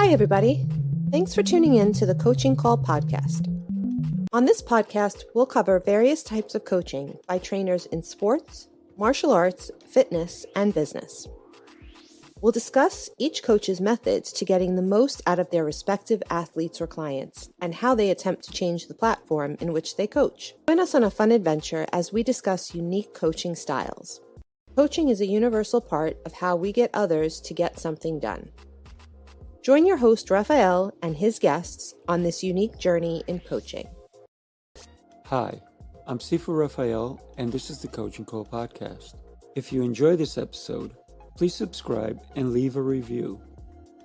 Hi, everybody. Thanks for tuning in to the Coaching Call podcast. On this podcast, we'll cover various types of coaching by trainers in sports, martial arts, fitness, and business. We'll discuss each coach's methods to getting the most out of their respective athletes or clients and how they attempt to change the platform in which they coach. Join us on a fun adventure as we discuss unique coaching styles. Coaching is a universal part of how we get others to get something done. Join your host, Rafael, and his guests on this unique journey in coaching. Hi, I'm Sifu Rafael, and this is the Coaching Call podcast. If you enjoy this episode, please subscribe and leave a review.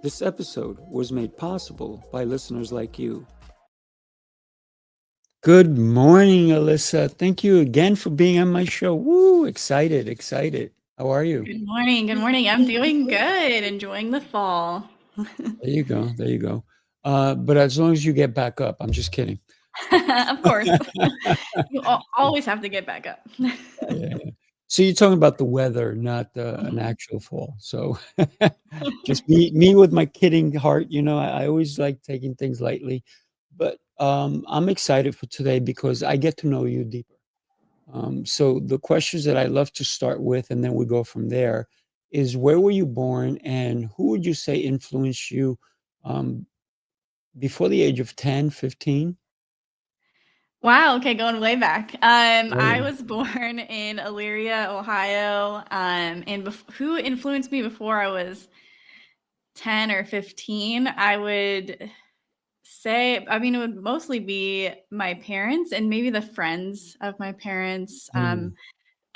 This episode was made possible by listeners like you. Good morning, Alyssa. Thank you again for being on my show. Woo, excited. How are you? Good morning. I'm doing good, enjoying the fall. There you go. But as long as you get back up, I'm just kidding. Of course. You always have to get back up. Yeah. So you're talking about the weather, not an actual fall. So just me with my kidding heart, I always like taking things lightly. But I'm excited for today because I get to know you deeper. So the questions that I love to start with, and then we go from there, is where were you born and who would you say influenced you before the age of 10, 15? Wow. Okay. Going way back. I was born in Elyria, Ohio. And who influenced me before I was 10 or 15? I would say, it would mostly be my parents and maybe the friends of my parents.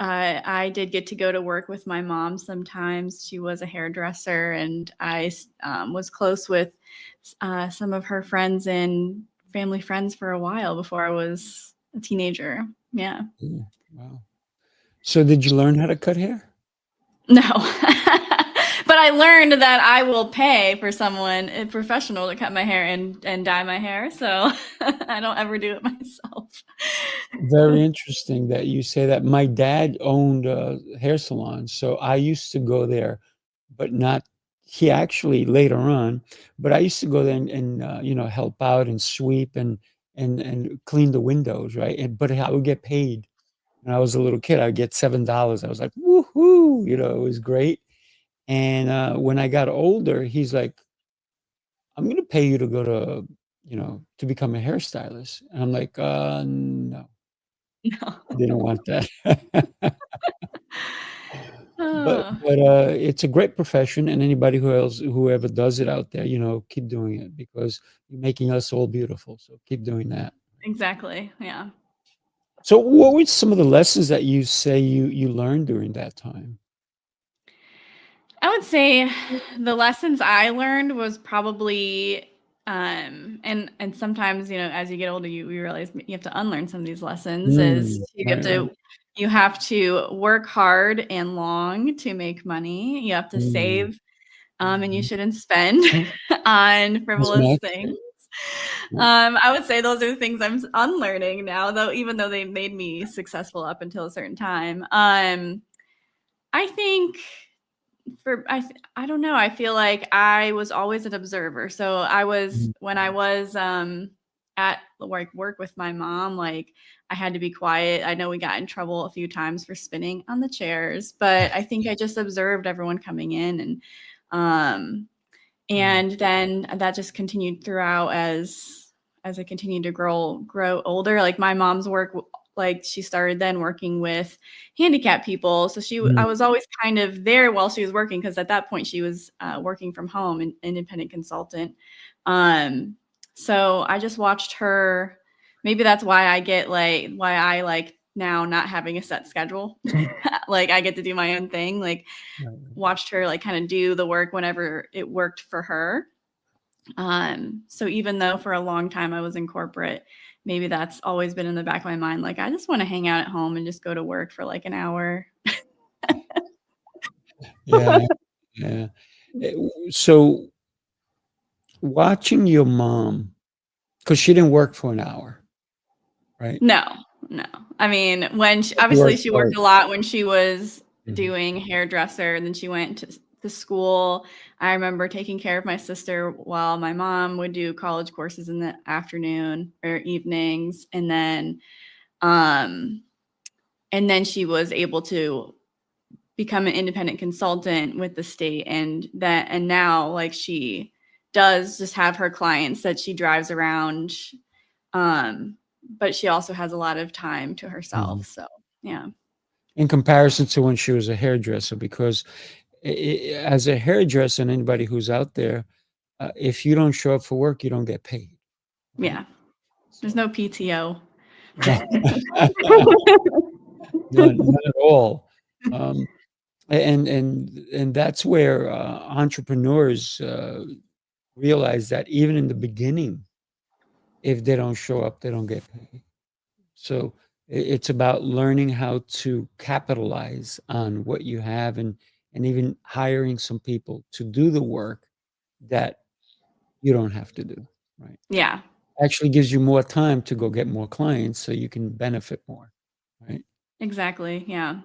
I did get to go to work with my mom sometimes. She was a hairdresser, and I was close with some of her friends and family friends for a while before I was a teenager. Yeah. Ooh, wow. So did you learn how to cut hair? No. But I learned that I will pay for someone, a professional, to cut my hair and dye my hair. So I don't ever do it myself. Very interesting that you say that. My dad owned a hair salon, so I used to go there, but he actually later on, but I used to go there and help out and sweep and clean the windows, right? But I would get paid. When I was a little kid, I would get $7. I was like, woohoo, it was great. And when I got older, he's like, I'm going to pay you to go to become a hairstylist. And I'm like, no. No. I didn't want that. But Oh. it's a great profession, and anybody whoever does it out there, keep doing it because you're making us all beautiful. So keep doing that. Exactly. Yeah. So what were some of the lessons that you say you learned during that time? I would say the lessons I learned was probably and sometimes, as you get older, you realize you have to unlearn some of these lessons. You have to work hard and long to make money. You have to save, and you shouldn't spend on frivolous things. I would say those are the things I'm unlearning now, though, even though they made me successful up until a certain time. I think I don't know. I feel like I was always an observer. So when I was at work with my mom, like I had to be quiet. I know we got in trouble a few times for spinning on the chairs, but I think I just observed everyone coming in, and then that just continued throughout as I continued to grow older. Like my mom's work, like she started then working with handicapped people. So I was always kind of there while she was working, because at that point she was working from home, an independent consultant. So I just watched her. Maybe that's why I like now not having a set schedule. Like I get to do my own thing. Like watched her like kind of do the work whenever it worked for her. So even though for a long time I was in corporate, maybe that's always been in the back of my mind. Like, I just want to hang out at home and just go to work for like an hour. Yeah. So watching your mom, because she didn't work for an hour, right? No. I mean, when obviously she worked a lot when she was doing hairdresser, and then she went to school. I remember taking care of my sister while my mom would do college courses in the afternoon or evenings. And then she was able to become an independent consultant with the state. And now like she does just have her clients that she drives around. But she also has a lot of time to herself. So, yeah. In comparison to when she was a hairdresser, because as a hairdresser and anybody who's out there, if you don't show up for work, you don't get paid. Right? Yeah. There's no PTO. None at all. And that's where entrepreneurs realize that even in the beginning, if they don't show up, they don't get paid. So it's about learning how to capitalize on what you have, and even hiring some people to do the work that you don't have to do, right? Yeah. Actually gives you more time to go get more clients so you can benefit more, right? Exactly. Yeah.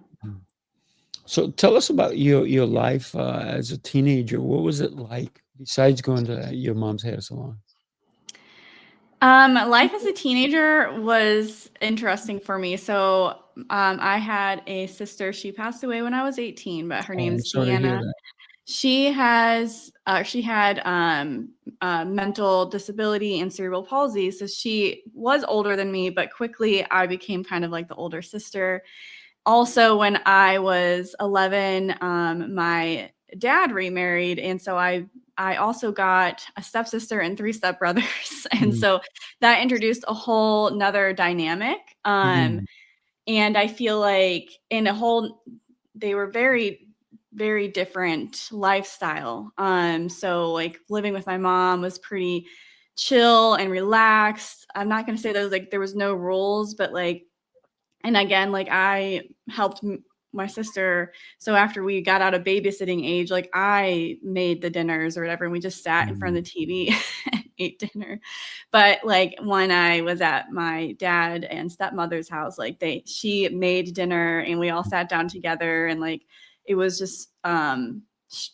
So tell us about your life as a teenager. What was it like besides going to your mom's hair salon? Life as a teenager was interesting for me. So I had a sister. She passed away when I was 18, but her Oh, I'm name's sorry to hear Deanna. that. She had mental disability and cerebral palsy. So she was older than me, but quickly I became kind of like the older sister. Also, when I was 11, my dad remarried, and so I also got a stepsister and 3 stepbrothers, and Mm, so that introduced a whole nother dynamic. mm, And I feel like they were very, very different lifestyle. So like living with my mom was pretty chill and relaxed. I'm not gonna say there was no rules, but like, and again, like I helped my sister. So after we got out of babysitting age, like I made the dinners or whatever, and we just sat in front of the TV and ate dinner. But like when I was at my dad and stepmother's house, like she made dinner and we all sat down together, and like it was just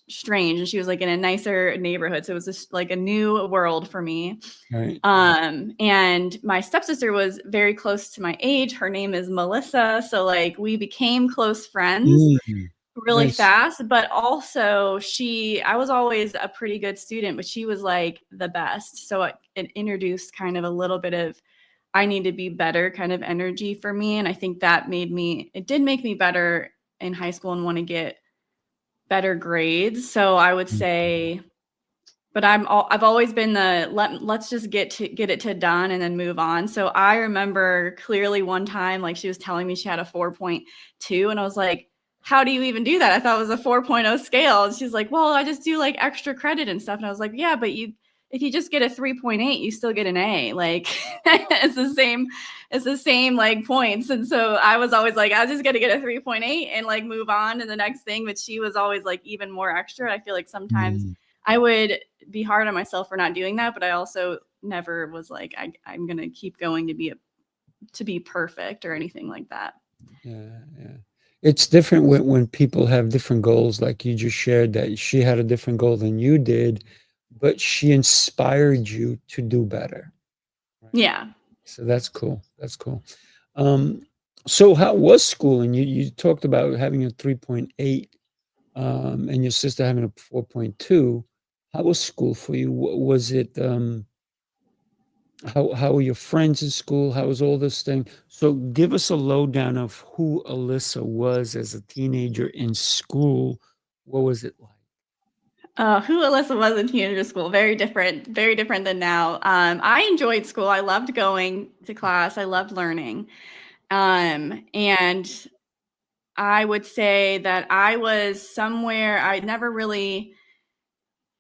strange. And she was like in a nicer neighborhood, so it was just like a new world for me. right. And my stepsister was very close to my age. Her name is Melissa. So like we became close friends Mm, really nice. fast, but also I was always a pretty good student, but she was like the best. So it introduced kind of a little bit of, I need to be better kind of energy for me. And I think that it did make me better in high school and want to get better grades. So I would Mm, say, but I've always been let's just get it to done and then move on. So I remember clearly one time, like she was telling me she had a 4.2, and I was like, how do you even do that? I thought it was a 4.0 scale. And she's like, well, I just do like extra credit and stuff. And I was like, yeah, but if you just get a 3.8, you still get an A. Like it's the same like points. And so I was always like, I was just gonna get a 3.8 and like move on to the next thing. But she was always like even more extra. I feel like sometimes mm, I would be hard on myself for not doing that, but I also never was like, I'm gonna keep going to be perfect or anything like that. yeah, yeah. It's different when people have different goals, like you just shared that she had a different goal than you did, but she inspired you to do better. Right. Yeah. So that's cool. That's cool. Um, so how was school? And you talked about having a 3.8, and your sister having a 4.2. How was school for you? Was it how were your friends in school? How was all this thing? So give us a lowdown of who Alyssa was as a teenager in school. What was it like? Who Alyssa was in teenager school, very different than now. I enjoyed school. I loved going to class. I loved learning. And I would say that I was somewhere, I never really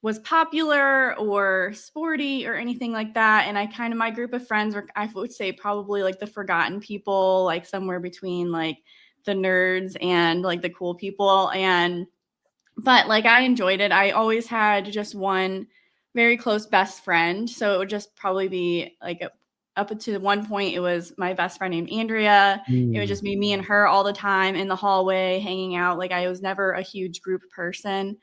was popular or sporty or anything like that. And my group of friends were, I would say, probably like the forgotten people, like somewhere between like the nerds and like the cool people. But like I enjoyed it. I always had just one very close best friend. So it would just probably be like up to one point, it was my best friend named Andrea. It would Mm, just be me and her all the time in the hallway hanging out. Like I was never a huge group person.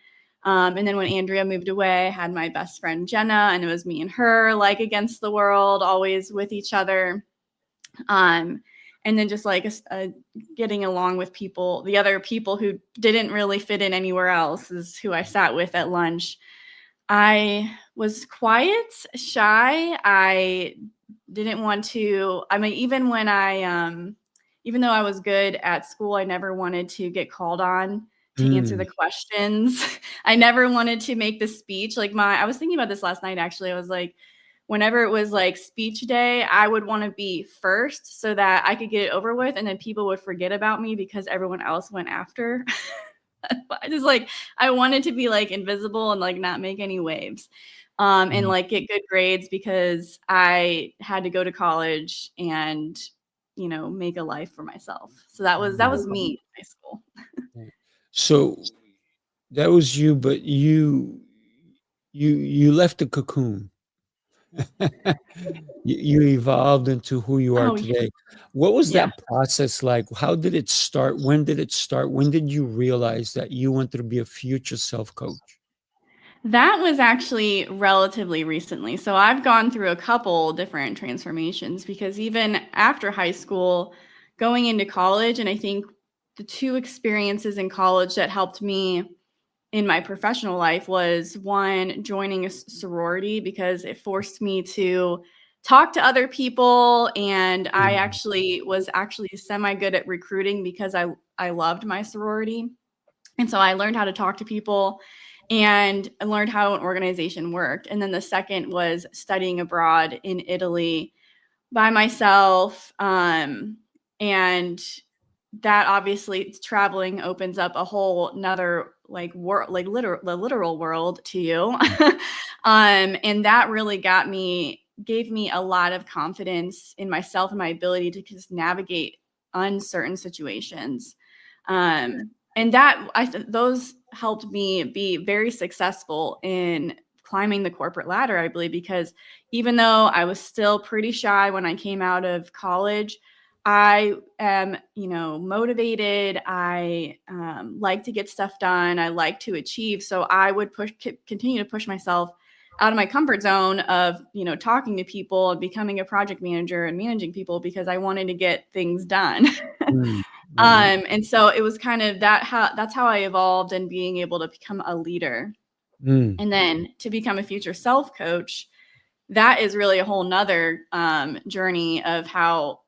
And then when Andrea moved away, I had my best friend Jenna, and it was me and her, like against the world, always with each other. And then just like getting along with people, the other people who didn't really fit in anywhere else is who I sat with at lunch. I was quiet, shy. I didn't want to, I mean, even when even though I was good at school, I never wanted to get called on to answer the questions. I never wanted to make the speech. Like I was thinking about this last night, actually. I was like, whenever it was like speech day, I would want to be first so that I could get it over with. And then people would forget about me because everyone else went after. I wanted to be like invisible and like not make any waves. And like get good grades because I had to go to college and, make a life for myself. So that was me in high school. So that was you, but you left the cocoon. You evolved into who you are Oh, yeah. today. What was Yeah. that process like? How did it start? When did it start? When did you realize that you wanted to be a future self coach? That was actually relatively recently. So I've gone through a couple different transformations because even after high school, going into college, and I think the two experiences in college that helped me in my professional life was one, joining a sorority because it forced me to talk to other people. And I was semi good at recruiting because I loved my sorority. And so I learned how to talk to people and I learned how an organization worked. And then the second was studying abroad in Italy by myself. And that obviously traveling opens up a whole nother like world, like the literal world to you. And that really gave me a lot of confidence in myself and my ability to just navigate uncertain situations. And those helped me be very successful in climbing the corporate ladder, I believe, because even though I was still pretty shy when I came out of college, I am, motivated. I like to get stuff done. I like to achieve. So I would continue to push myself out of my comfort zone of, talking to people and becoming a project manager and managing people because I wanted to get things done. And so it was kind of that's how I evolved in being able to become a leader. And then to become a future self coach, that is really a whole nother journey of how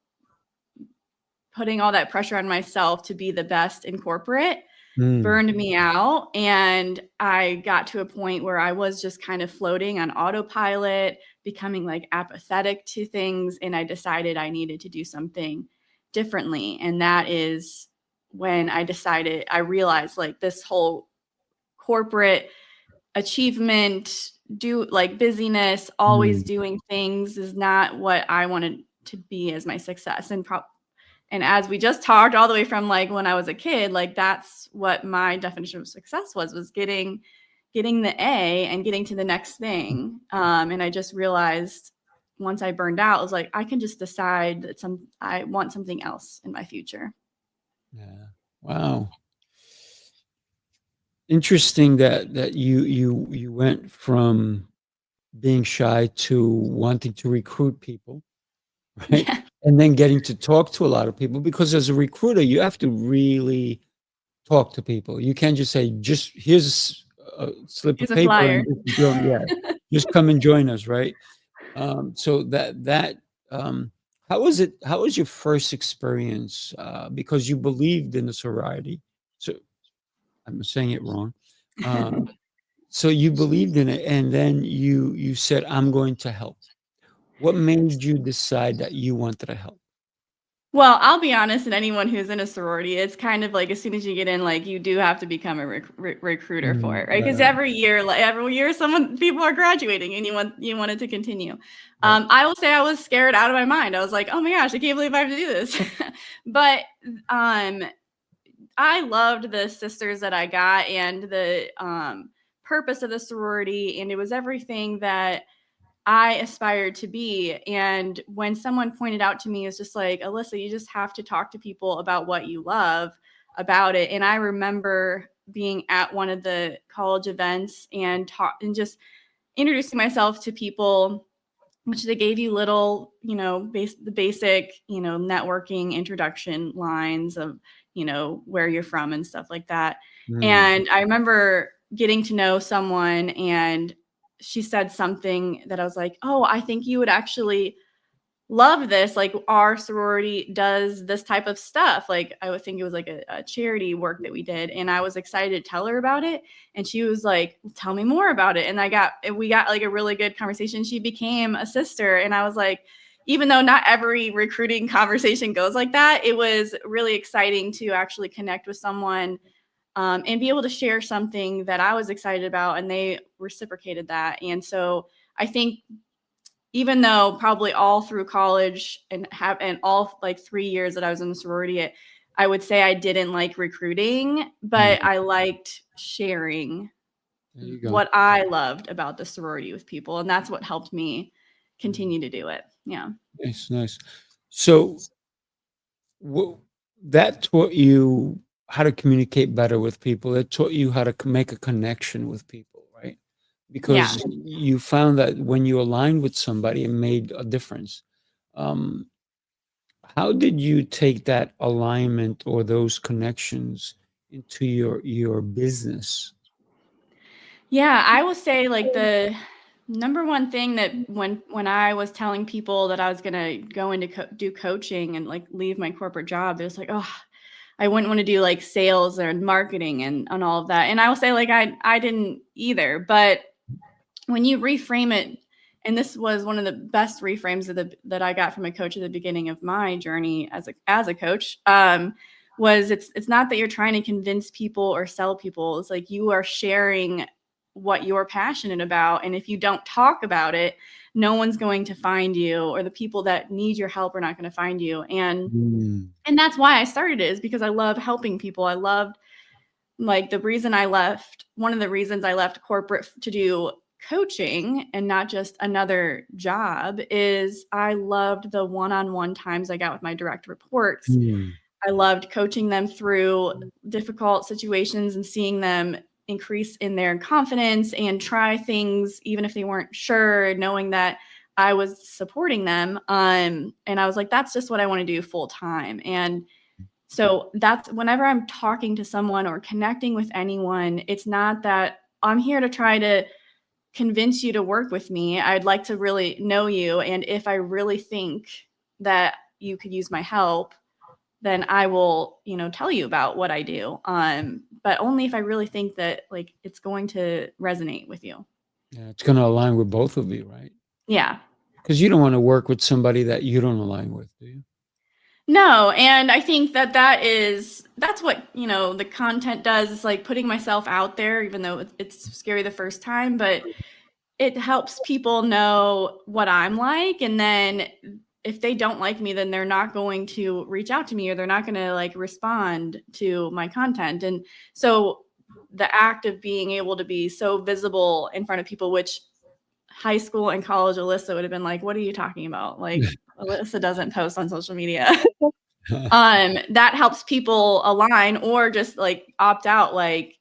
putting all that pressure on myself to be the best in corporate burned me out. And I got to a point where I was just kind of floating on autopilot, becoming like apathetic to things. And I decided I needed to do something differently. And that is when I realized like this whole corporate achievement, busyness, always doing things is not what I wanted to be as my success. And as we just talked all the way from like when I was a kid, like that's what my definition of success was getting the A and getting to the next thing. And I just realized once I burned out, I was like, I can just decide that I want something else in my future. Yeah. Wow. Interesting that you went from being shy to wanting to recruit people, right? Yeah. And then getting to talk to a lot of people because as a recruiter, you have to really talk to people. You can't just say, just here's a slip of Here's a paper flyer. and just come and join us, right? So how was it? How was your first experience? Because you believed in the sorority. So I'm saying it wrong. Um, so you believed in it, and then you said, "I'm going to help." What made you decide that you wanted to help? Well, I'll be honest, and anyone who's in a sorority, it's kind of like as soon as you get in, like you do have to become a recruiter for it, right? Because every year, people are graduating, and you want it to continue. Right. I will say I was scared out of my mind. I was like, oh my gosh, I can't believe I have to do this. But I loved the sisters that I got and the purpose of the sorority, and it was everything that I aspired to be. And when someone pointed out to me, it's just like, Alyssa, you just have to talk to people about what you love about it. And I remember being at one of the college events and just introducing myself to people, which they gave you little, the basic, networking introduction lines of, where you're from and stuff like that. And I remember getting to know someone, and she said something that I was like, oh, I think you would actually love this. Like, our sorority does this type of stuff. Like, I would think it was like a charity work that we did. And I was excited to tell her about it. And she was like, tell me more about it. And we got like a really good conversation. She became a sister. And I was like, even though not every recruiting conversation goes like that, it was really exciting to actually connect with someone and be able to share something that I was excited about. And they reciprocated that. And so I think, even though probably all through college and all like 3 years that I was in the sorority, I would say I didn't like recruiting, but I liked sharing what I loved about the sorority with people. And that's what helped me continue to do it. Yeah. Nice. So that taught you how to communicate better with people. It taught you how to make a connection with people, right? Because you found that when you aligned with somebody, it made a difference. How did you take that alignment or those connections into your business? Yeah, I will say like the number one thing that when I was telling people that I was going to go into do coaching and like leave my corporate job, it was like, oh, I wouldn't want to do like sales or marketing and all of that. And I will say like I didn't either, but when you reframe it, and this was one of the best reframes that I got from a coach at the beginning of my journey as a coach, was it's not that you're trying to convince people or sell people. It's like you are sharing what you're passionate about. And if you don't talk about it, no one's going to find you, or the people that need your help are not going to find you. And that's why I started it, is because I love helping people. I loved, like, one of the reasons I left corporate to do coaching and not just another job is I loved the one-on-one times I got with my direct reports. I loved coaching them through difficult situations and seeing them increase in their confidence and try things even if they weren't sure, knowing that I was supporting them. And I was like, that's just what I want to do full time. And so that's whenever I'm talking to someone or connecting with anyone, it's not that I'm here to try to convince you to work with me. I'd like to really know you. And if I really think that you could use my help, then I will, tell you about what I do. But only if I really think that like it's going to resonate with you. Yeah, it's going to align with both of you, right? Yeah. Because you don't want to work with somebody that you don't align with, do you? No. And I think that's what, the content does. It's like putting myself out there, even though it's scary the first time, but it helps people know what I'm like. And then if they don't like me, then they're not going to reach out to me, or they're not going to like respond to my content. And so the act of being able to be so visible in front of people, which high school and college Alyssa would have been like, what are you talking about? Like, Alyssa doesn't post on social media. That helps people align or just like opt out. Like,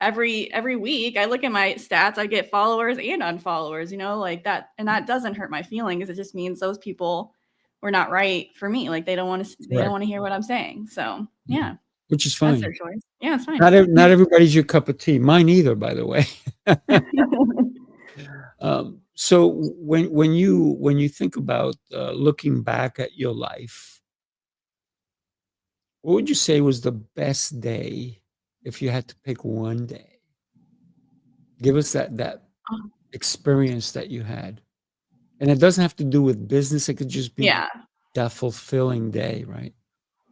every week I look at my stats, I get followers and unfollowers, like that. And that doesn't hurt my feelings. It just means those people were not right for me. Like they don't want to hear what I'm saying. So yeah. Which is That's fine. their choice. Yeah, it's fine. Not everybody's your cup of tea. Mine either, by the way. So when you think about looking back at your life, what would you say was the best day if you had to pick one day? Give us that experience that you had. And it doesn't have to do with business. It could just be that fulfilling day, right?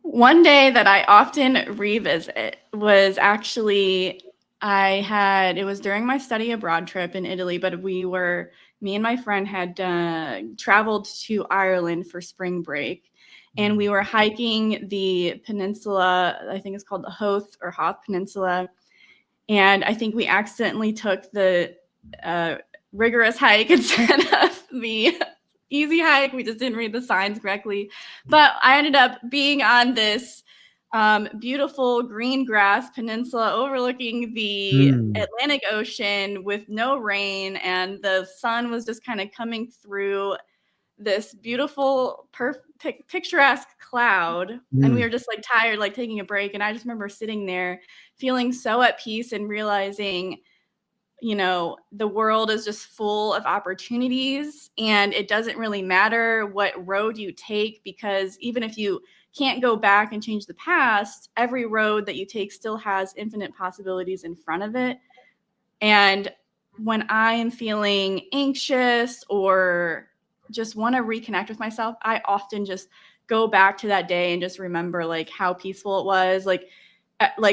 One day that I often revisit was actually it was during my study abroad trip in Italy, but me and my friend had traveled to Ireland for spring break, and we were hiking the peninsula. I think it's called the Hoth Peninsula. And I think we accidentally took the rigorous hike instead of the easy hike. We just didn't read the signs correctly. But I ended up being on this beautiful green grass peninsula overlooking the Mm. Atlantic Ocean with no rain, and the sun was just kind of coming through this beautiful, picturesque cloud. And we Mm. were just like tired, like taking a break. And I just remember sitting there feeling so at peace and realizing, you know, the world is just full of opportunities, and it doesn't really matter what road you take, because even if you can't go back and change the past, every road that you take still has infinite possibilities in front of it. And when I am feeling anxious or just want to reconnect with myself, I often just go back to that day and just remember like how peaceful it was. Like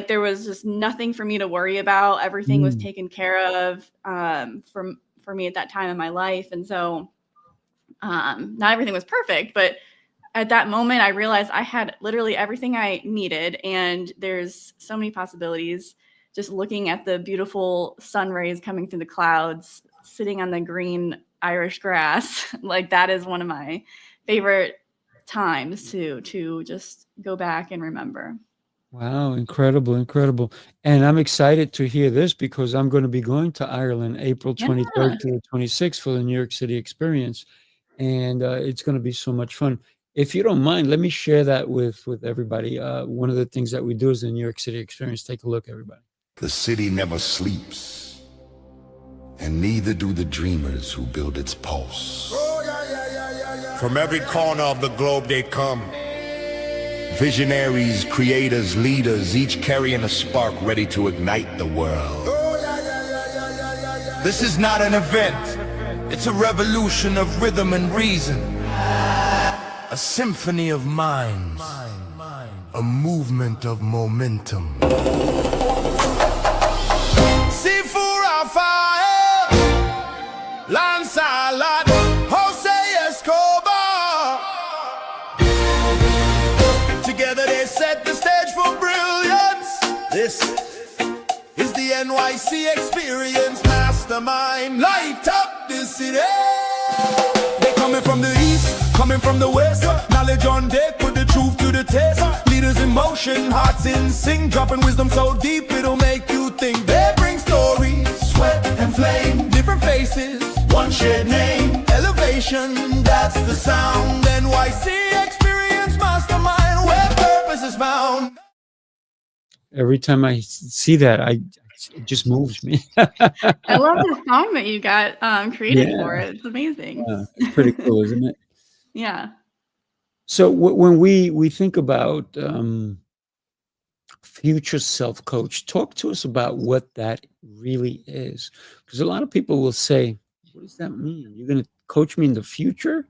there was just nothing for me to worry about. Everything was Mm. taken care of for me at that time in my life. And so not everything was perfect, but at that moment, I realized I had literally everything I needed. And there's so many possibilities just looking at the beautiful sun rays coming through the clouds, sitting on the green Irish grass. Like that is one of my favorite times to just go back and remember. Wow, incredible, incredible. And I'm excited to hear this because I'm going to be going to Ireland April Yeah. 23rd to the 26th for the New York City experience. And it's going to be so much fun. If you don't mind, let me share that with everybody. One of the things that we do is the New York City experience. Take a look, everybody. The city never sleeps, and neither do the dreamers who build its pulse. From every corner of the globe they come. Visionaries, creators, leaders, each carrying a spark ready to ignite the world. This is not an event, it's a revolution of rhythm and reason. A symphony of minds, a movement of momentum. Sifu Rafael, Lancelot, Jose Escobar. Together they set the stage for brilliance. This is the NYC experience. Mastermind, light up the city. They coming from the east, coming from the west. Knowledge on deck, put the truth to the test. Leaders in motion, hearts in sync, dropping wisdom so deep it'll make you think. They bring stories, sweat and flame, different faces, one shared name. Elevation, that's the sound. NYC experience, mastermind, where purpose is found. Every time I see that, it just moves me. I love the song that you got created for Yeah. it. It's amazing. Yeah, it's pretty cool, isn't it? Yeah. So when we think about future self coach, talk to us about what that really is, because a lot of people will say, "What does that mean? You're going to coach me in the future,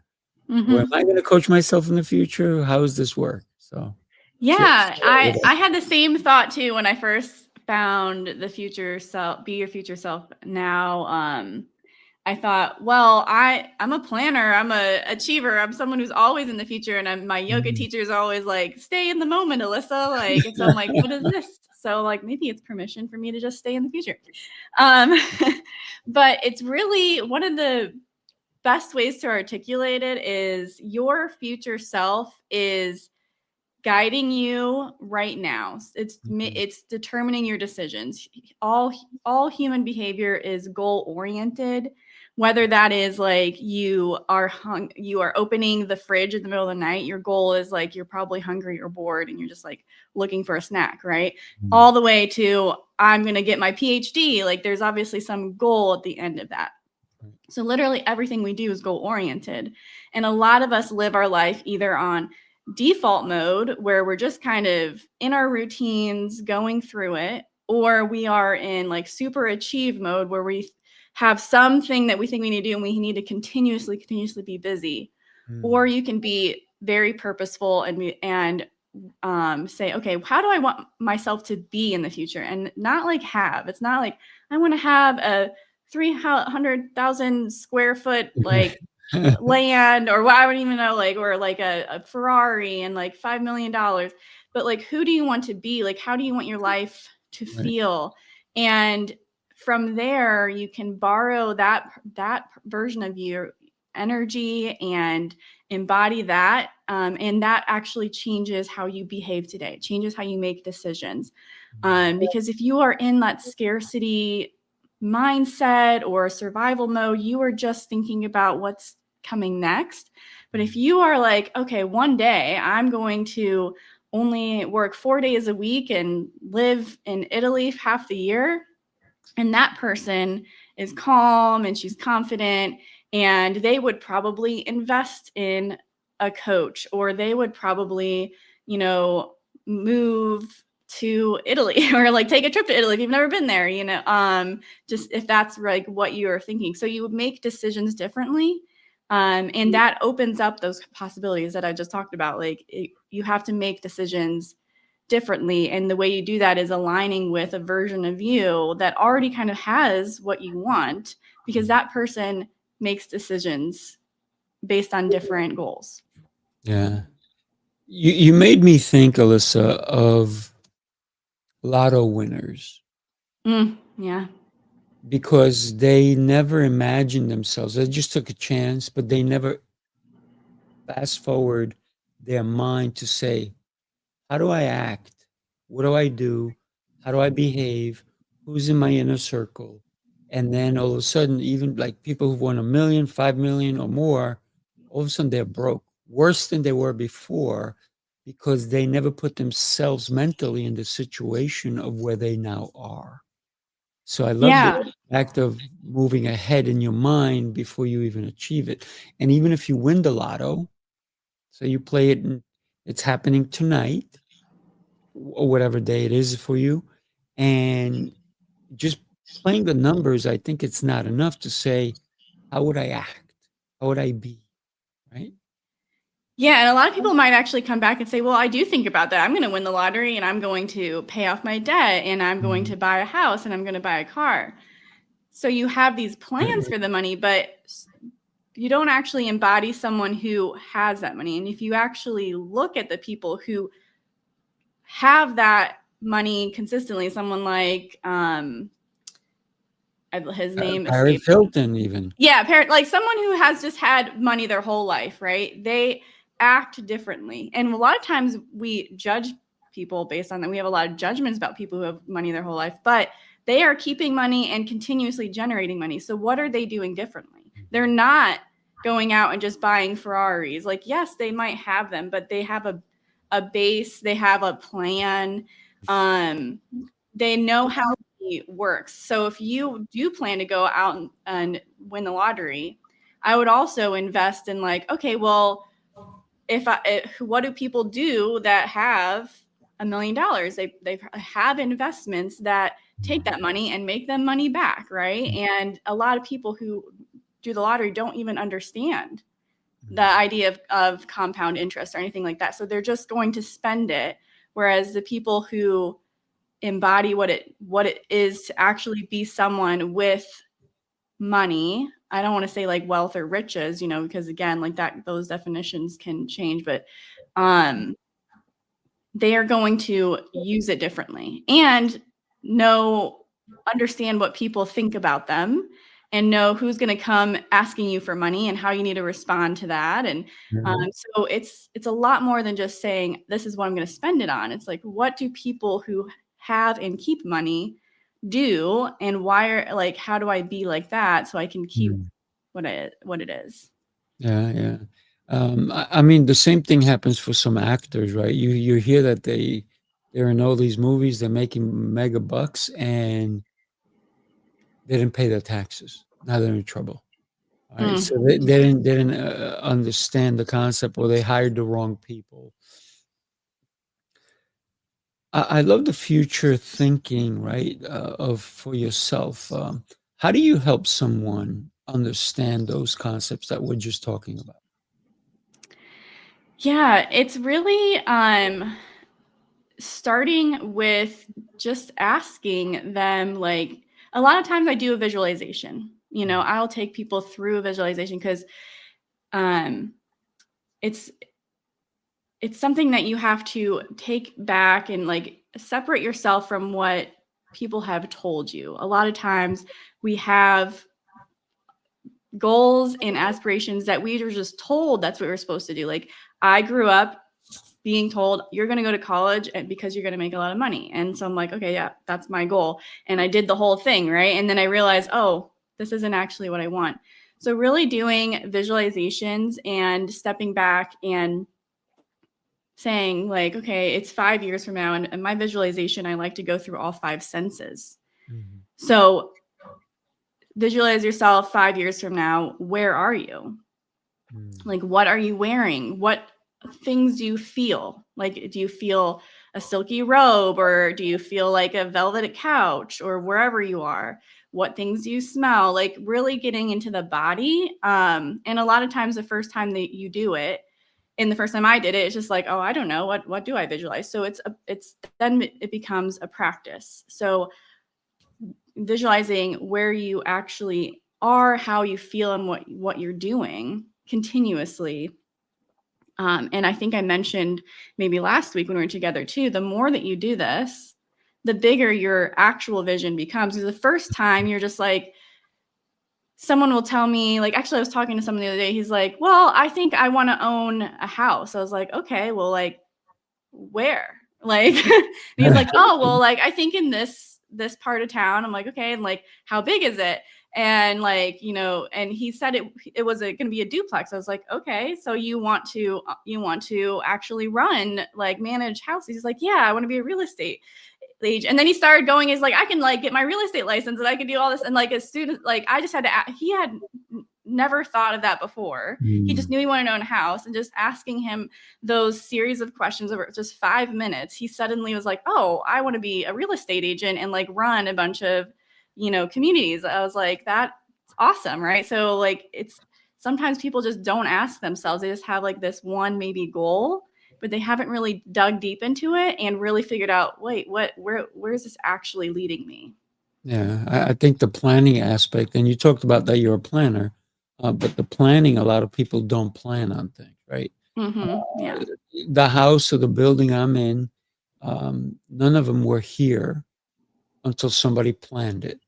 or am Mhm. I going to coach myself in the future? How does this work?" So, Yeah, share with us. I had the same thought too when I first found the future self, be your future self now. I thought, well, I'm a planner, I'm a achiever, I'm someone who's always in the future, and my yoga Mhm. teacher is always like, stay in the moment, Alyssa. Like, and so I'm like, what is this? So like maybe it's permission for me to just stay in the future. Um, but it's really one of the best ways to articulate it is your future self is guiding you right now. Mhm. It's determining your decisions. All human behavior is goal oriented, whether that is like you are opening the fridge in the middle of the night, your goal is like you're probably hungry or bored and you're just like looking for a snack, right? Mhm. All the way to I'm going to get my PhD, like there's obviously some goal at the end of that. So literally everything we do is goal oriented. And a lot of us live our life either on default mode, where we're just kind of in our routines going through it, or we are in like super achieve mode, where we have something that we think we need to do and we need to continuously be busy. Or Mm. you can be very purposeful and say, okay, how do I want myself to be in the future? And not like have. It's not like I want to have a 300,000 square foot like land, or what, I don't even know, like, or like a Ferrari and like $5 million. But like, who do you want to be? Like, how do you want your life to Right. feel? And from there, you can borrow that version of you energy and embody that. And that actually changes how you behave today, changes how you make decisions. Because if you are in that scarcity mindset or survival mode, you are just thinking about what's coming next. But if you are like, okay, one day I'm going to only work 4 days a week and live in Italy half the year, and that person is calm and she's confident, and they would probably invest in a coach, or they would probably, move to Italy or like take a trip to Italy if you've never been there, just if that's like what you're thinking. So you would make decisions differently. And that opens up those possibilities that I just talked about. Like you have to make decisions differently. And the way you do that is aligning with a version of you that already kind of has what you want, because that person makes decisions based on different goals. Yeah. You made me think, Alyssa, of lotto winners Yeah. because they never imagined themselves. They just took a chance, but they never fast forward their mind to say, how do I act? What do I do? How do I behave? Who's in my inner circle? And then all of a sudden, even like people who've won 1 million, 5 million or more, all of a sudden they're broke, worse than they were before, because they never put themselves mentally in the situation of where they now are. So I love Yeah. the act of moving ahead in your mind before you even achieve it. And even if you win the lotto, so you play it and it's happening tonight or whatever day it is for you, and just playing the numbers, I think it's not enough to say, how would I act? How would I be? Right? Yeah, and a lot of people might actually come back and say, well, I do think about that. I'm going to win the lottery and I'm going to pay off my debt and I'm going to buy a house and I'm going to buy a car. So you have these plans for the money, but you don't actually embody someone who has that money. And if you actually look at the people who have that money consistently, someone like his name Paris escaped. Hilton, even. Yeah, like someone who has just had money their whole life, right? They act differently. And a lot of times we judge people based on that. We have a lot of judgments about people who have money their whole life, but they are keeping money and continuously generating money. So what are they doing differently? They're not going out and just buying Ferraris. Like, yes, they might have them, but they have a base, they have a plan. They know how it works. So if you do plan to go out and win the lottery, I would also invest in like, okay, well, what do people do that have $1 million? They have investments that take that money and make them money back, right? And a lot of people who do the lottery don't even understand the idea of compound interest or anything like that. So they're just going to spend it. Whereas the people who embody what it is to actually be someone with money, I don't want to say like wealth or riches, because again, like that, those definitions can change, but they are going to use it differently and understand what people think about them and know who's going to come asking you for money and how you need to respond to that. And so it's a lot more than just saying, this is what I'm going to spend it on. It's like, what do people who have and keep money do, and how do I be like that so I can keep what it is? Yeah. I mean, the same thing happens for some actors, right? You hear that they're in all these movies, they're making mega bucks, and they didn't pay their taxes. Now they're in trouble. All right, so they didn't understand the concept, or they hired the wrong people. I love the future thinking, right? Of for yourself. How do you help someone understand those concepts that we're just talking about? Yeah, it's really starting with just asking them, like, a lot of times I do a visualization. I'll take people through a visualization because it's something that you have to take back and like separate yourself from what people have told you. A lot of times we have goals and aspirations that we were just told that's what we're supposed to do. Like I grew up being told you're going to go to college because you're going to make a lot of money. And so I'm like, okay, yeah, that's my goal. And I did the whole thing, right? And then I realized, oh, this isn't actually what I want. So really doing visualizations and stepping back and saying like, okay, it's 5 years from now. And my visualization, I like to go through all 5 senses. Mm-hmm. So visualize yourself 5 years from now. Where are you? Like, what are you wearing? What things do you feel? Like, do you feel a silky robe, or do you feel like a velvet couch, or wherever you are? What things do you smell? Like really getting into the body. And a lot of times the first time that you do it, and the first time I did it, it's just like, oh, I don't know. What do I visualize? So then it becomes a practice. So visualizing where you actually are, how you feel, and what you're doing continuously. And I think I mentioned maybe last week when we were together too, the more that you do this, the bigger your actual vision becomes. Because the first time you're just like, someone will tell me, like, actually I was talking to someone the other day, he's like, well, I think I want to own a house. I was like, okay, well, like, where? Like, he's like, oh, well, like, I think in this part of town. I'm like, okay, and like, how big is it? And like, you know, and he said it was going to be a duplex. I was like, okay, so you want to actually manage houses? He's like, yeah, I want to be a real estate agent. And then he started going, he's like, I can like get my real estate license and I can do all this. And like as student, like I just had to, he had never thought of that before. He just knew he wanted to own a house, and just asking him those series of questions over just 5 minutes, he suddenly was like, oh, I want to be a real estate agent and like run a bunch of, you know, communities. I was like, that's awesome. Right. So like, it's sometimes people just don't ask themselves. They just have like this one maybe goal, but they haven't really dug deep into it and really figured out, wait, where is this actually leading me? Yeah, I think the planning aspect, and you talked about that you're a planner, but the planning, a lot of people don't plan on things, right? Mm-hmm. Yeah. The house or the building I'm in, none of them were here until somebody planned it,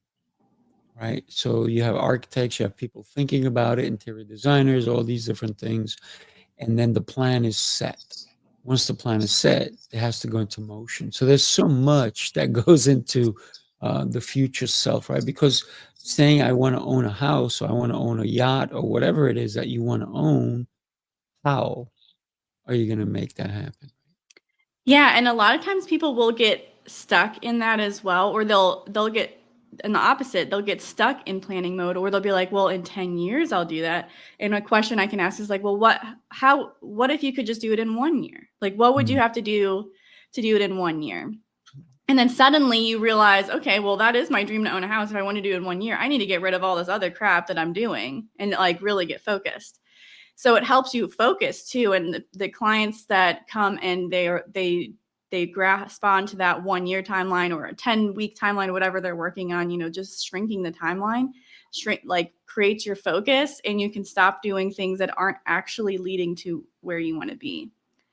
right? So you have architects, you have people thinking about it, interior designers, all these different things, and then the plan is set. Once the plan is set, it has to go into motion. So there's so much that goes into the future self, right? Because saying I want to own a house, or I want to own a yacht, or whatever it is that you want to own, how are you going to make that happen? Yeah, and a lot of times people will get stuck in that as well, or they'll get in the opposite. They'll get stuck in planning mode, or they'll be like, well, in 10 years I'll do that. And a question I can ask is like, well, what if you could just do it in 1 year? Like, what would you have to do it in 1 year? And then suddenly you realize, okay, well, that is my dream to own a house. If I want to do it in 1 year, I need to get rid of all this other crap that I'm doing and like really get focused. So it helps you focus too. And the clients that come and they grasp onto that 1 year timeline or a 10-week timeline, whatever they're working on, you know, just shrinking the timeline, creates your focus, and you can stop doing things that aren't actually leading to where you want to be.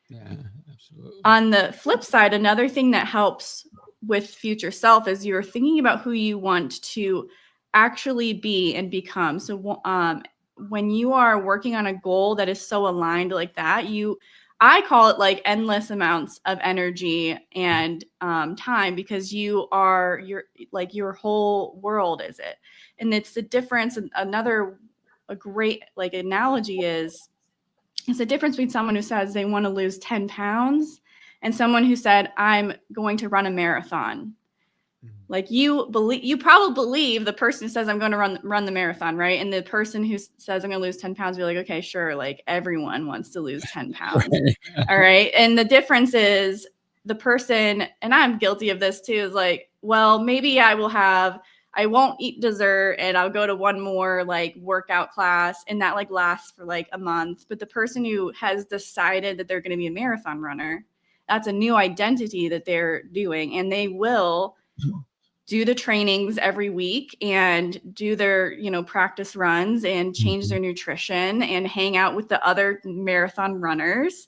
Yeah, absolutely. On the flip side, another thing that helps with future self is you're thinking about who you want to actually be and become. So when you are working on a goal that is so aligned like that, I call it like endless amounts of energy and time, because your whole world is it. And it's the difference. A great like analogy is, it's the difference between someone who says they want to lose 10 pounds and someone who said, I'm going to run a marathon. Like you probably believe the person who says I'm going to run the marathon, right? And the person who says I'm going to lose 10 pounds, be like, okay, sure. Like everyone wants to lose 10 pounds. Right. All right. And the difference is the person, and I'm guilty of this too, is like, well, maybe I won't eat dessert and I'll go to one more like workout class, and that like lasts for like a month. But the person who has decided that they're going to be a marathon runner, that's a new identity that they're doing, and they will do the trainings every week and do their, you know, practice runs and change their nutrition and hang out with the other marathon runners,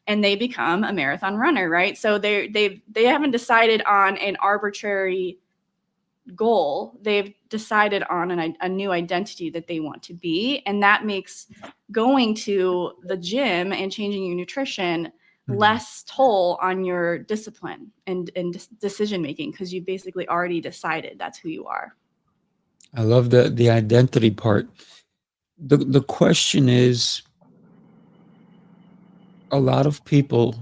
and they become a marathon runner, right? So they haven't decided on an arbitrary goal. They've decided on a new identity that they want to be. And that makes going to the gym and changing your nutrition less toll on your discipline and decision making, because you basically already decided that's who you are. I love the identity part. The question is, a lot of people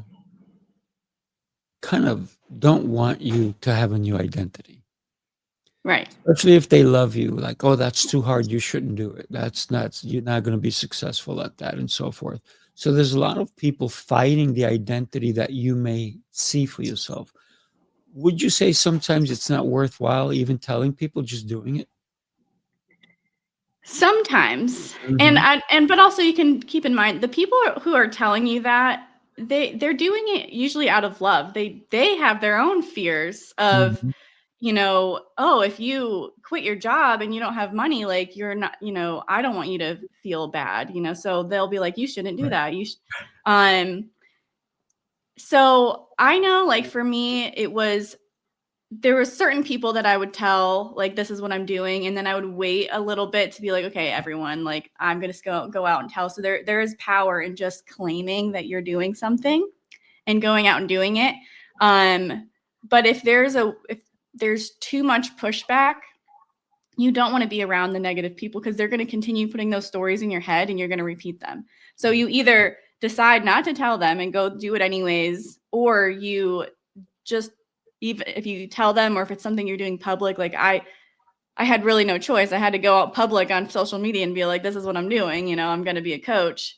kind of don't want you to have a new identity. Right. Especially if they love you, like, oh, that's too hard, you shouldn't do it. You're not going to be successful at that, and so forth. So there's a lot of people fighting the identity that you may see for yourself. Would you say sometimes it's not worthwhile even telling people, just doing it? Sometimes. Mhm. But also you can keep in mind the people who are telling you that they're doing it usually out of love. They have their own fears of, Mhm. oh, if you quit your job and you don't have money, like you're not, I don't want you to feel bad, so they'll be like, you shouldn't do Right. that. So I know, like, for me, there were certain people that I would tell, like, this is what I'm doing. And then I would wait a little bit to be like, okay, everyone, like, I'm going to go out and tell. So there is power in just claiming that you're doing something and going out and doing it. But if there's too much pushback, you don't want to be around the negative people, because they're going to continue putting those stories in your head and you're going to repeat them. So you either decide not to tell them and go do it anyways, or you just, even if you tell them, or if it's something you're doing public, like I had really no choice. I had to go out public on social media and be like, this is what I'm doing. I'm going to be a coach.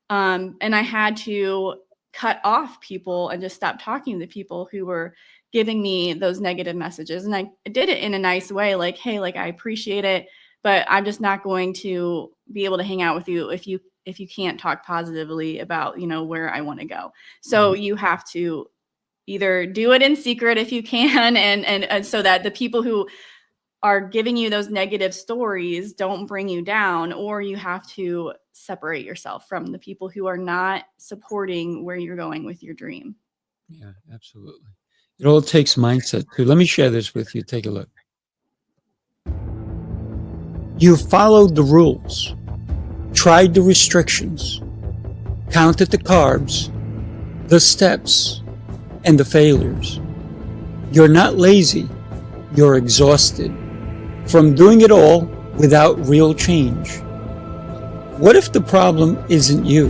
And I had to cut off people and just stop talking to people who were giving me those negative messages. And I did it in a nice way, like, hey, like, I appreciate it, but I'm just not going to be able to hang out with you if you can't talk positively about, where I want to go. So you have to either do it in secret if you can, and so that the people who are giving you those negative stories don't bring you down, or you have to separate yourself from the people who are not supporting where you're going with your dream. Yeah, absolutely. It all takes mindset too. Let me share this with you. Take a look. You followed the rules, tried the restrictions, counted the carbs, the steps, and the failures. You're not lazy, you're exhausted from doing it all without real change. What if the problem isn't you,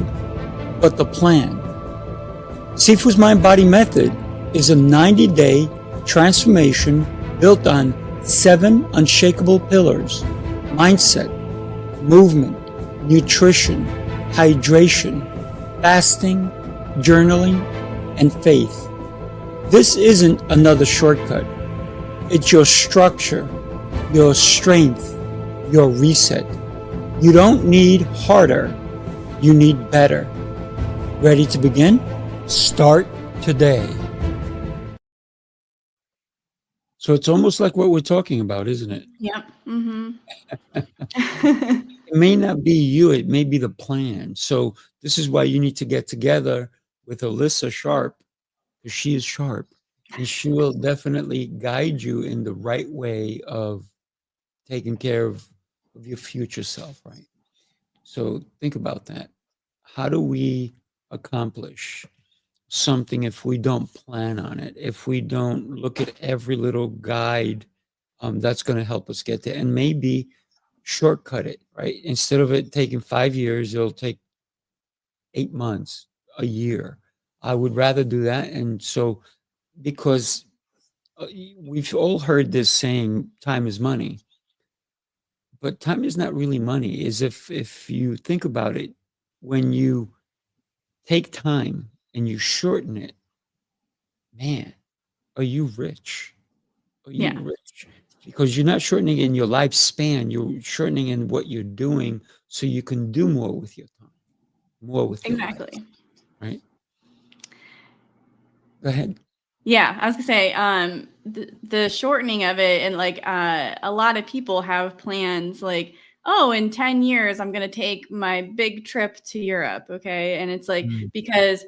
but the plan? Sifu's Mind-Body Method is a 90-day transformation built on 7 unshakable pillars: mindset, movement, nutrition, hydration, fasting, journaling, and faith. This isn't another shortcut. It's your structure, your strength, your reset. You don't need harder, you need better. Ready to begin? Start today. So it's almost like what we're talking about, isn't it? Yep. Mm-hmm. It may not be you, it may be the plan. So this is why you need to get together with Alyssa Sharp, because she is sharp, and she will definitely guide you in the right way of taking care of your future self, right? So think about that. How do we accomplish something if we don't plan on it, if we don't look at every little guide that's going to help us get there, and maybe shortcut it, right? Instead of it taking 5 years, it'll take 8 months, a year. I would rather do that. And so, because we've all heard this saying, time is money, but time is not really money. Is if you think about it, when you take time and you shorten it, man, are you rich? Are you Yeah, rich? Because you're not shortening in your lifespan, you're shortening in what you're doing so you can do more with your time, more with your life, exactly. right? Go ahead. Yeah, I was gonna say, the shortening of it, and like, a lot of people have plans like, oh, in 10 years, I'm gonna take my big trip to Europe. Okay. And it's like, Mm. because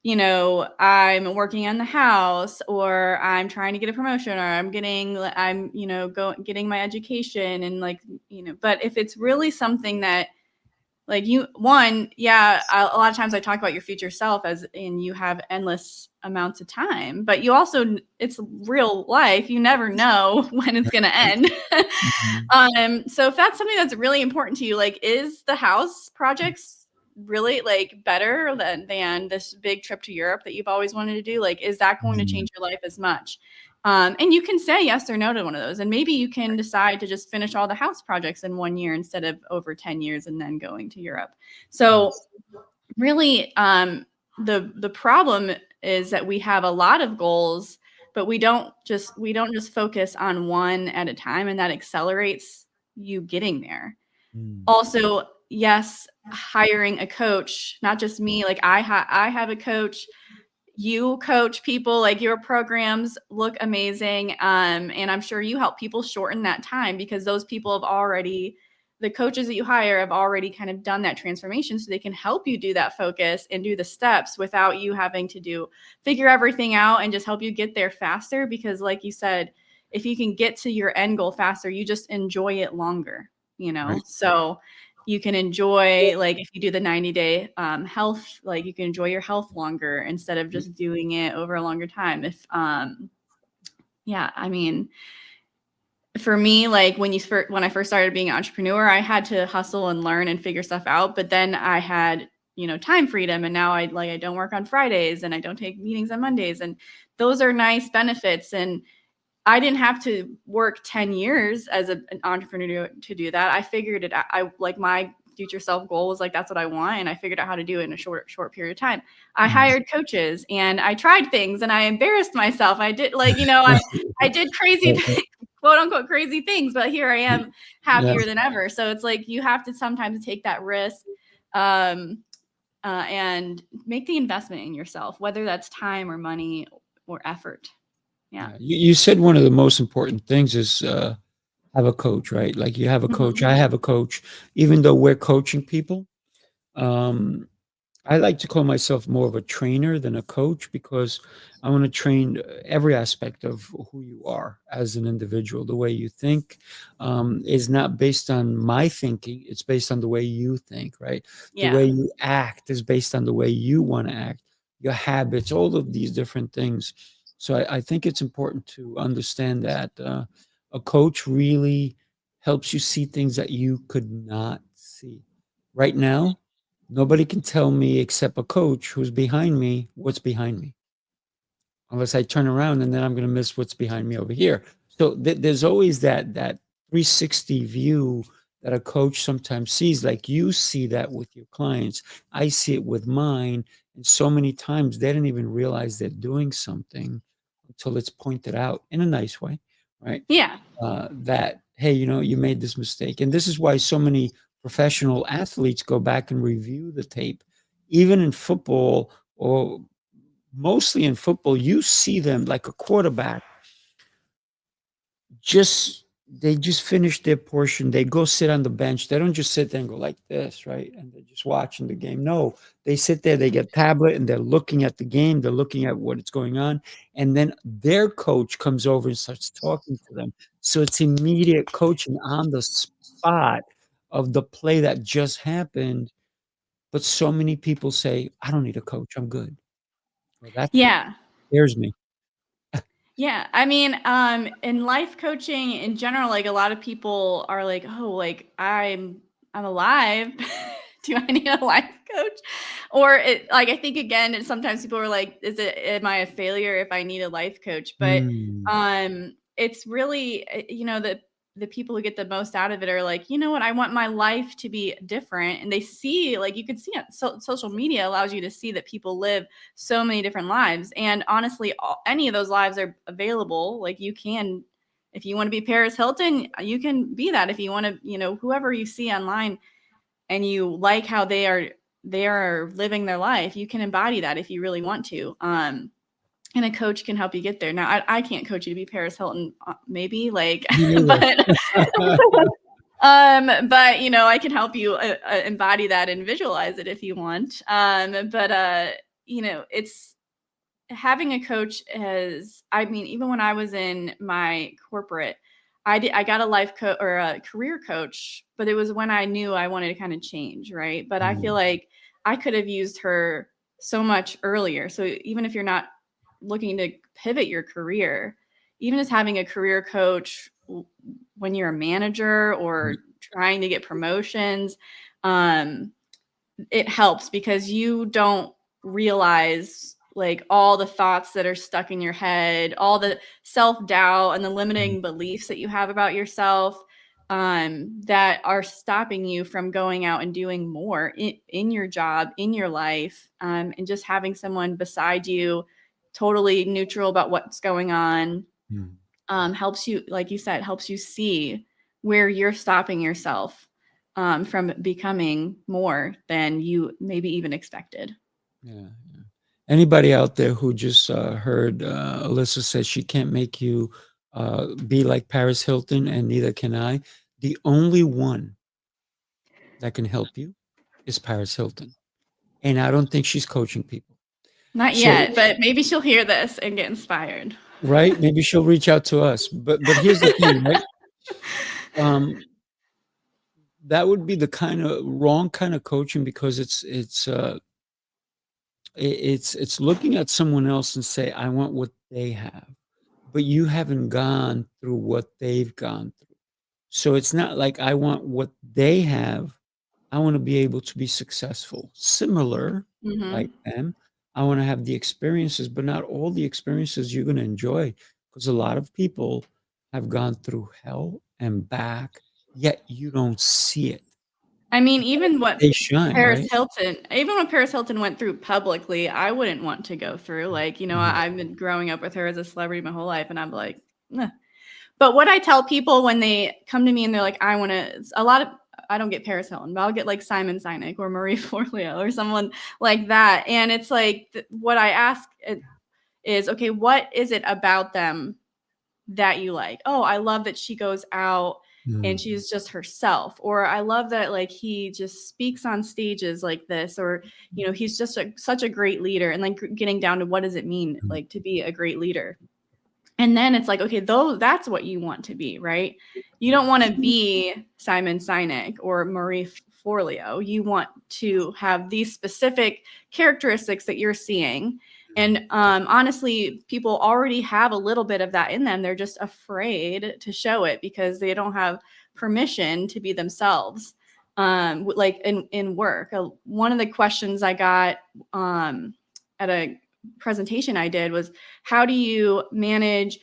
you know, I'm working on the house, or I'm trying to get a promotion, or I'm, you know, getting my education, and like, you know, but if it's really something that like a lot of times I talk about your future self as in you have endless amounts of time, but you also, it's real life. You never know when it's going to end. So if that's something that's really important to you, like, is the house projects really like better than this big trip to Europe that you've always wanted to do? Like, is that going to change your life as much? And you can say yes or no to one of those. And maybe you can decide to just finish all the house projects in 1 year instead of over 10 years and then going to Europe. So really, the problem is that we have a lot of goals, but we don't just focus on one at a time, and that accelerates you getting there. Also, yes, hiring a coach, not just me. Like I have a coach. You coach people, like your programs look amazing. And I'm sure you help people shorten that time because those people the coaches that you hire have already kind of done that transformation, so they can help you do that focus and do the steps without you having to figure everything out, and just help you get there faster. Because like you said, if you can get to your end goal faster, you just enjoy it longer, you know? Right. So you can enjoy, like if you do the 90-day health, like you can enjoy your health longer instead of just doing it over a longer time. I mean, for me, like when I first started being an entrepreneur, I had to hustle and learn and figure stuff out. But then I had, you know, time freedom, and now I don't work on Fridays, and I don't take meetings on Mondays, and those are nice benefits. And I didn't have to work 10 years as an entrepreneur to do that. I figured it out. My future self goal was like, that's what I want. And I figured out how to do it in a short period of time. I hired coaches, and I tried things, and I embarrassed myself. I did I did crazy things, quote unquote crazy things, but here I am happier than ever. So it's like, you have to sometimes take that risk, and make the investment in yourself, whether that's time or money or effort. Yeah. You said one of the most important things is have a coach, right? Like you have a coach, I have a coach, even though we're coaching people. Um, I like to call myself more of a trainer than a coach because I want to train every aspect of who you are as an individual. The way you think is not based on my thinking, it's based on the way you think, right? The Yeah. way you act is based on the way you want to act, your habits, all of these different things. So I think it's important to understand that a coach really helps you see things that you could not see. Right now, nobody can tell me except a coach who's behind me what's behind me, unless I turn around and then I'm going to miss what's behind me over here. So there's always that 360 view that a coach sometimes sees. Like you see that with your clients, I see it with mine, and so many times they don't even realize they're doing something until it's pointed out in a nice way, right? Yeah. That, hey, you know, you made this mistake. And this is why so many professional athletes go back and review the tape. Even in football, or mostly in football, you see them like a quarterback, they just finish their portion. They go sit on the bench. They don't just sit there and go like this, right? And they're just watching the game. No, they sit there, they get tablet, and they're looking at the game. They're looking at what's going on. And then their coach comes over and starts talking to them. So it's immediate coaching on the spot of the play that just happened. But so many people say, I don't need a coach. I'm good. Well, that Yeah. scares me. Yeah. I mean, in life coaching in general, like a lot of people are like, oh, like I'm alive. Do I need a life coach? Or I think again, sometimes people are like, am I a failure if I need a life coach? But Mm. it's really, the people who get the most out of it are like, you know what, I want my life to be different. And they see, like, you can see it. Social media allows you to see that people live so many different lives. And honestly, any of those lives are available. Like you can, if you want to be Paris Hilton, you can be that. If you want to, whoever you see online and you like how they are living their life, you can embody that if you really want to. And a coach can help you get there. Now, I can't coach you to be Paris Hilton, maybe, like, but I can help you embody that and visualize it if you want. it's having a coach even when I was in my corporate, I got a life coach or a career coach, but it was when I knew I wanted to kind of change, right? But I feel like I could have used her so much earlier. So even if you're not looking to pivot your career, even just having a career coach when you're a manager or trying to get promotions, it helps because you don't realize like all the thoughts that are stuck in your head, all the self-doubt and the limiting beliefs that you have about yourself, that are stopping you from going out and doing more in your job, in your life, and just having someone beside you totally neutral about what's going on, helps you, like you said, helps you see where you're stopping yourself from becoming more than you maybe even expected. Yeah. Anybody out there who just heard Alyssa says she can't make you be like Paris Hilton, and neither can I. The only one that can help you is Paris Hilton. And I don't think she's coaching people. Not yet, but maybe she'll hear this and get inspired. Right? Maybe she'll reach out to us. But here's the thing, right? That would be the kind of wrong kind of coaching, because it's looking at someone else and say, I want what they have, but you haven't gone through what they've gone through. So it's not like I want what they have. I want to be able to be successful, similar like them. I want to have the experiences, but not all the experiences you're going to enjoy, because a lot of people have gone through hell and back, yet you don't see it. I mean, even what They shine, Paris right? Hilton, even when Paris Hilton went through publicly, I wouldn't want to go through. Like, I've been growing up with her as a celebrity my whole life, and I'm like, nah. But what I tell people when they come to me and they're like, I don't get Paris Hilton, but I'll get like Simon Sinek or Marie Forleo or someone like that. And it's like, what I ask is, okay, what is it about them that you like? Oh, I love that she goes out and she's just herself, or I love that like he just speaks on stages like this, or he's just such a great leader, and like getting down to what does it mean like to be a great leader. And then it's like, okay, that's what you want to be, right? You don't want to be Simon Sinek or Marie Forleo. You want to have these specific characteristics that you're seeing. And honestly, people already have a little bit of that in them. They're just afraid to show it because they don't have permission to be themselves. Like in work, one of the questions I got at a presentation I did was, how do you manage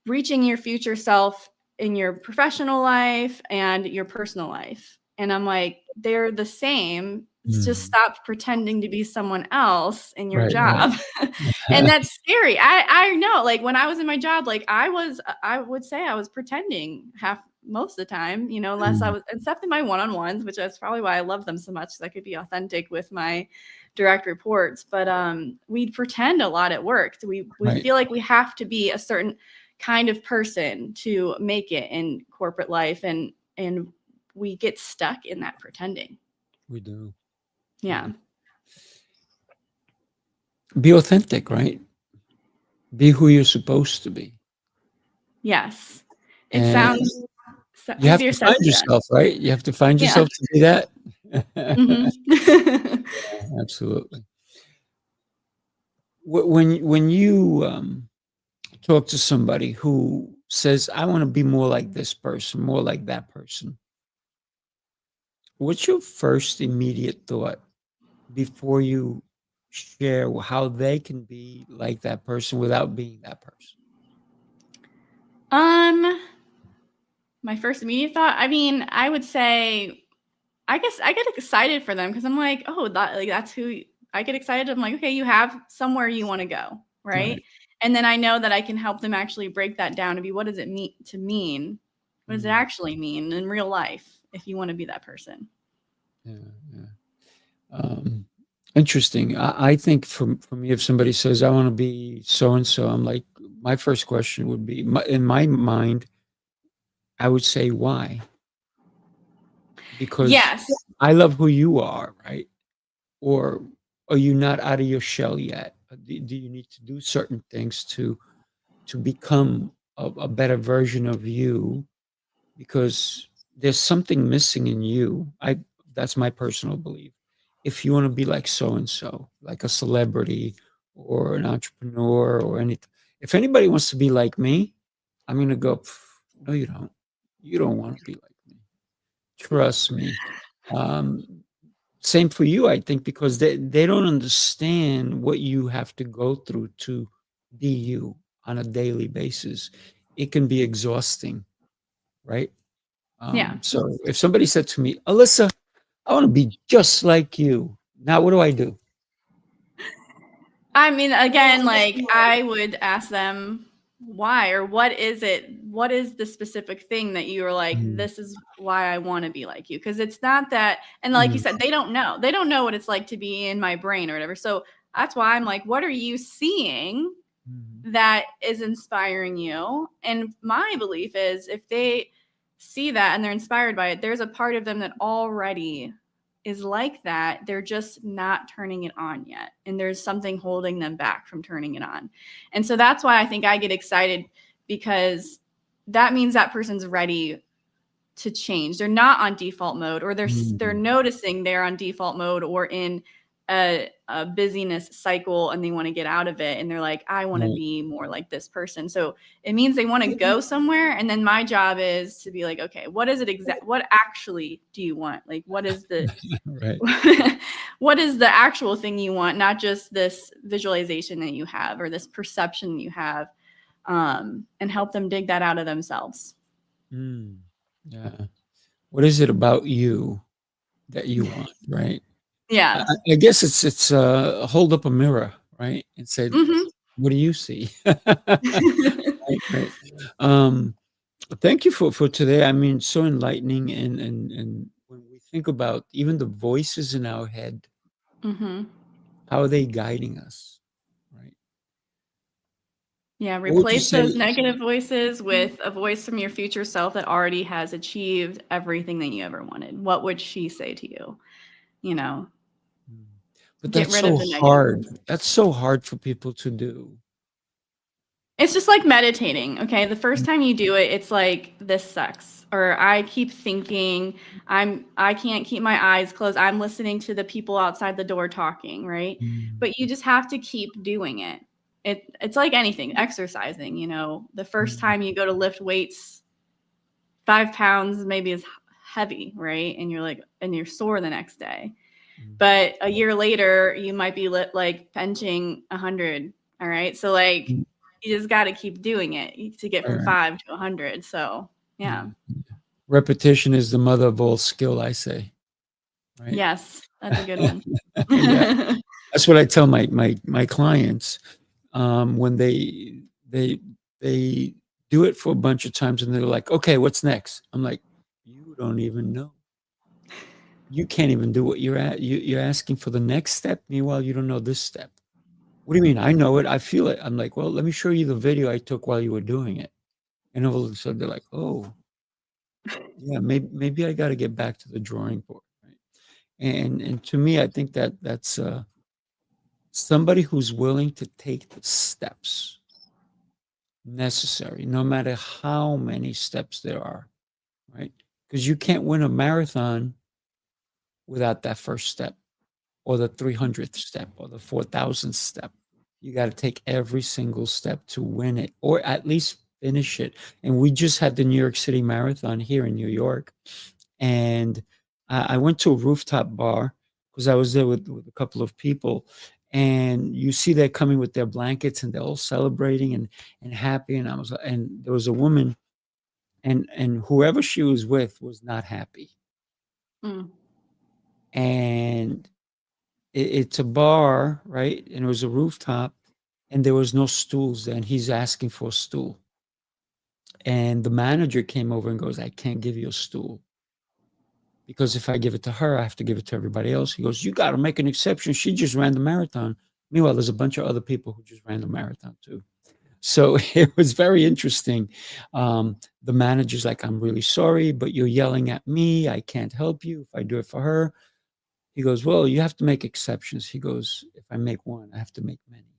reaching your future self in your professional life and your personal life? And I'm like, they're the same. It's just stop pretending to be someone else in your job. Right. And that's scary. I know, like when I was in my job, like I would say I was pretending most of the time, unless I was, except in my one-on-ones, which that's probably why I love them so much, because I could be authentic with my direct reports. But we pretend a lot at work. So we feel like we have to be a certain kind of person to make it in corporate life, and we get stuck in that pretending. We do. Yeah. Be authentic, right? Be who you're supposed to be. Yes. It And sounds you have easier to find yourself, right? You have to find yourself to be that. Yeah, absolutely. When you talk to somebody who says, I want to be more like this person, more like that person, what's your first immediate thought before you share how they can be like that person without being that person? My first immediate thought, I mean, I would say, I guess I get excited for them because I'm like, oh, that's who I get excited. I'm like, okay, you have somewhere you want to go, right? And then I know that I can help them actually break that down to be, what does it mean? What does it actually mean in real life if you want to be that person? Interesting. I think for me, if somebody says, I want to be so-and-so, I'm like, my first question would be, in my mind, I would say, why? Because yes, I love who you are, right? Or Are you not out of your shell yet? Do you need to do certain things to become a better version of you? Because there's something missing in you. That's my personal belief. If you want to be like so and so, like a celebrity or an entrepreneur or anything, if anybody wants to be like me, I'm gonna go, no, you don't. You don't want to be like me. Trust me. Um, Same for you, I think, because they don't understand what you have to go through to be you on a daily basis. It can be exhausting, right? Yeah. So if somebody said to me, Alyssa, I want to be just like you. Now, what do I do? I mean, again, like I would ask them why, or what is it? What is the specific thing that you are like, Mm, this is why I want to be like you? Because it's not that, and like you mm, said, they don't know. They don't know what it's like to be in my brain or whatever. So that's why I'm like, what are you seeing mm, that is inspiring you? And my belief is if they see that and they're inspired by it, there's a part of them that already is like that. They're just not turning it on yet. And there's something holding them back from turning it on. And so that's why I think I get excited, because that means that person's ready to change. They're not on default mode, or they're mm, noticing they're on default mode or in a busyness cycle, and they want to get out of it. And they're like, I want to right, be more like this person. So it means they want to go somewhere. And then my job is to be like, okay, what is it what actually do you want? Like, what is the right. what is the actual thing you want, not just this visualization that you have or this perception you have, and help them dig that out of themselves. Mm, yeah. What is it about you that you want, right? I, Yeah. I I guess it's hold up a mirror, right, and say, Hmm. what do you see? Right, right. Um, Thank you for today. I mean, so enlightening, and when we think about even the voices in our head, Hmm. how are they guiding us, right? Yeah, What would you replace say? those negative voices with a voice from your future self that already has achieved everything that you ever wanted. What would she say to you? You know, Mm. But get that's rid of so the negative. hard. That's so hard for people to do. It's just like meditating, okay? The first time you do it, it's like, this sucks. Or I keep thinking, I can't keep my eyes closed. I'm listening to the people outside the door talking, right? Mm, But you just have to keep doing it. It's like anything, exercising, the first mm, time you go to lift weights, 5 pounds maybe is heavy, right? And you're like, and you're sore the next day. mm, But a year later, you might be like benching 100. All right. So like mm. you just got to keep doing it to get Right, from right. 5 to 100. So Yeah. yeah. Repetition is the mother of all skill, I say, right? Yes, that's a good one. Yeah. That's what I tell my clients, when they they do it for a bunch of times and they're like, "Okay, what's next?" I'm like, "You don't even know. You can't even do what you're asking for the next step. Meanwhile, you don't know this step. What do you mean? I know it. I feel it." I'm like, "Well, let me show you the video I took while you were doing it." And all of a sudden they're like, "Oh, yeah, maybe I got to get back to the drawing board." Right? And to me, I think that's somebody who's willing to take the steps necessary, no matter how many steps there are, right? Because you can't win a marathon without that first step, or the 300th step, or the 4,000th step. You got to take every single step to win it, or at least finish it. And we just had the New York City Marathon here in New York, and I went to a rooftop bar because I was there with a couple of people, and you see they're coming with their blankets and they're all celebrating and happy. And there was a woman, and whoever she was with was not happy. Mm, And it's a bar, right? And it was a rooftop, and there was no stools there. And he's asking for a stool. And the manager came over and goes, "I can't give you a stool, because if I give it to her, I have to give it to everybody else." He goes, "You got to make an exception. She just ran the marathon." Meanwhile, there's a bunch of other people who just ran the marathon too. So it was very interesting. The manager's like, "I'm really sorry, but you're yelling at me. I can't help you if I do it for her." He goes, well, you have to make exceptions. He goes, if I make one, I have to make many.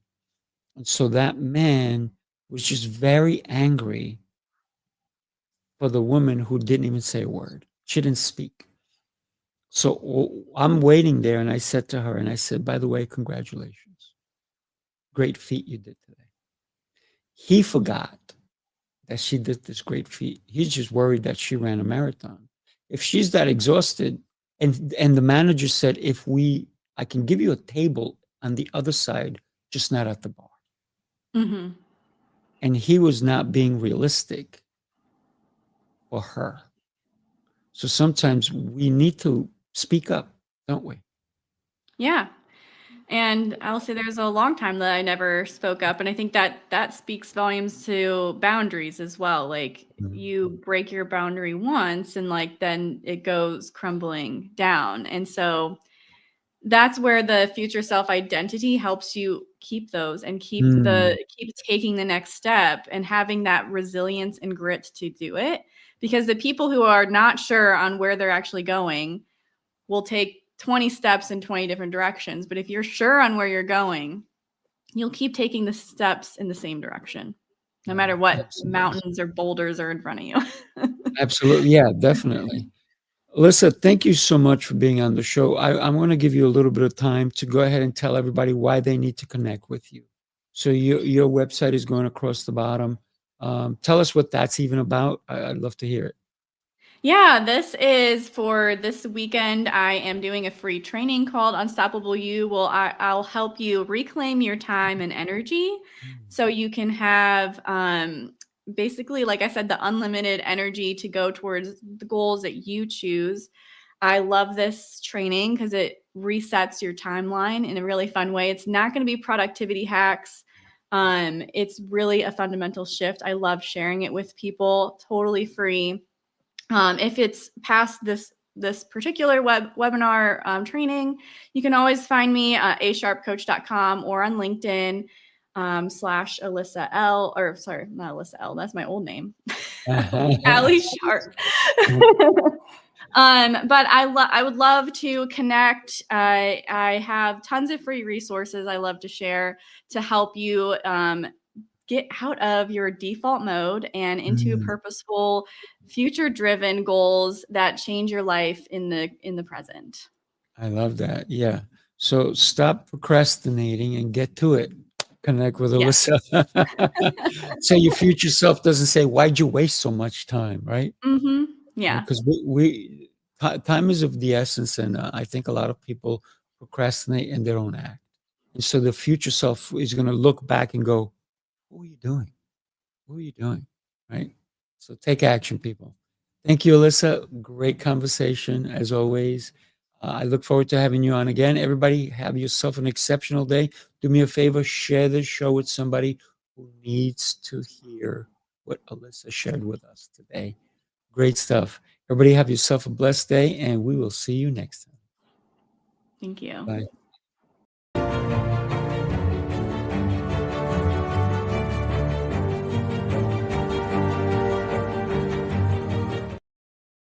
And so that man was just very angry for the woman who didn't even say a word. She didn't speak. So I'm waiting there, and I said to her, and I said, by the way, congratulations. Great feat you did today. He forgot that she did this great feat. He's just worried that she ran a marathon. If she's that exhausted, and the manager said, I can give you a table on the other side, just not at the bar. Mm-hmm. And he was not being realistic for her. So sometimes we need to speak up, don't we? Yeah. And I'll say there's a long time that I never spoke up. And I think that speaks volumes to boundaries as well. Like you break your boundary once and like then it goes crumbling down. And so that's where the future self identity helps you keep those and keep taking the next step and having that resilience and grit to do it. Because the people who are not sure on where they're actually going will take 20 steps in 20 different directions. But if you're sure on where you're going, you'll keep taking the steps in the same direction, no matter what mountains or boulders are in front of you. Absolutely. Yeah, definitely. Alyssa, thank you so much for being on the show. I'm going to give you a little bit of time to go ahead and tell everybody why they need to connect with you. So your website is going across the bottom. Tell us what that's even about. I'd love to hear it. Yeah, this is for this weekend. I am doing a free training called Unstoppable You. Well, I'll help you reclaim your time and energy so you can have basically, like I said, the unlimited energy to go towards the goals that you choose. I love this training because it resets your timeline in a really fun way. It's not going to be productivity hacks. It's really a fundamental shift. I love sharing it with people, totally free. If it's past this particular webinar training, you can always find me at asharpcoach.com or on LinkedIn / Alyssa L, or sorry, not Alyssa L. That's my old name. Ally Sharp. But I would love to connect. I have tons of free resources I love to share to help you get out of your default mode and into purposeful, future-driven goals that change your life in the present. I love that. Yeah. So stop procrastinating and get to it. Connect with Alyssa. So your future self doesn't say, why'd you waste so much time, right? Mm-hmm. Yeah. Because time is of the essence, and I think a lot of people procrastinate and they don't act. And so the future self is going to look back and go, what were you doing? What were you doing? Right? So take action, people. Thank you, Alyssa. Great conversation, as always. I look forward to having you on again. Everybody, have yourself an exceptional day. Do me a favor, share this show with somebody who needs to hear what Alyssa shared with us today. Great stuff. Everybody, have yourself a blessed day, and we will see you next time. Thank you. Bye.